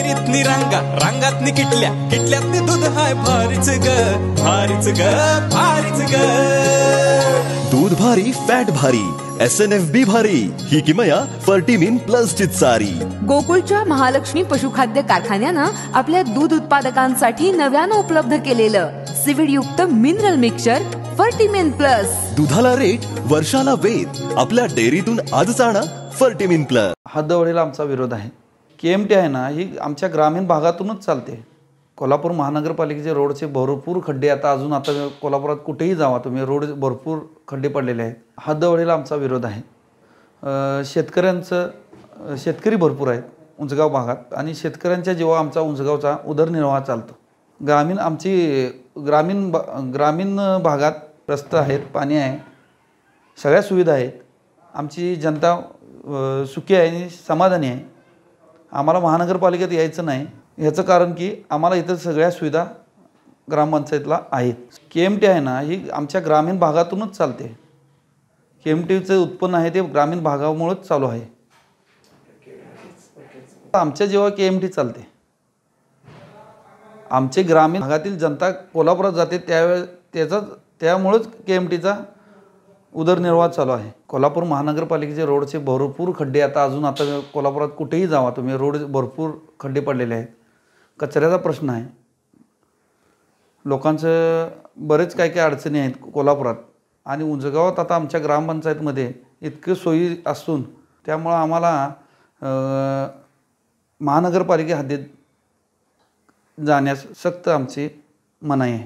डेअरीतनी रांगा रांगातनी किटल्या किटल्यातनी दूध हाय भारीच ग भारीच ग भारीच ग. दूध भारी फॅट भारी SNFB भारी ही किमया फर्टिमिन प्लस ची चारी. गोकुळच्या महालक्ष्मी पशुखाद्य कारखान्यानं आपल्या दूध उत्पादकांसाठी नव्यानं उपलब्ध केलेलं सिविड युक्त मिनरल मिक्सचर फर्टिमिन प्लस. दुधाला रेट वर्षाला वेद आपल्या डेअरीतून आजच आणा फर्टिमिन प्लस. हद्दवडीला आमचा विरोध आहे. KMT आहे ना ही आमच्या ग्रामीण भागातूनच चालते. कोल्हापूर महानगरपालिकेचे रोडचे भरपूर खड्डे आता कोल्हापुरात कुठेही जावा तुम्ही रोड भरपूर खड्डे पडलेले आहेत. हद्दवडीला आमचा विरोध आहे. शेतकरी भरपूर आहेत उंचगाव भागात आणि शेतकऱ्यांच्या जेव्हा आमचा उंचगावचा उदरनिर्वाह चालतो. ग्रामीण भागात रस्ते आहेत, पाणी आहे, सगळ्या सुविधा आहेत. आमची जनता सुखी आहे आणि समाधानी आहे. आम्हाला महानगरपालिकेत यायचं नाही ह्याचं कारण की आम्हाला इथं सगळ्या सुविधा ग्रामपंचायतला आहेत. KMT आहे ना ही आमच्या ग्रामीण भागातूनच चालते. KMTचं उत्पन्न आहे ते ग्रामीण भागामुळेच चालू आहे. आमच्या जेव्हा KMT चालते आमचे ग्रामीण भागातील जनता कोल्हापुरात जाते त्यामुळेच KMTचा उदरनिर्वाह चालू आहे. कोल्हापूर महानगरपालिकेचे रोडचे भरपूर खड्डे आता कोल्हापुरात कुठेही जावा तुम्ही रोड भरपूर खड्डे पडलेले आहेत. कचऱ्याचा प्रश्न आहे. लोकांचं बरेच काही अडचणी आहेत कोल्हापुरात आणि उंचगावात आता आमच्या ग्रामपंचायतमध्ये इतके सोयी असून त्यामुळं आम्हाला महानगरपालिके हद्दीत जाण्यास सक्त आमची मनाई आहे.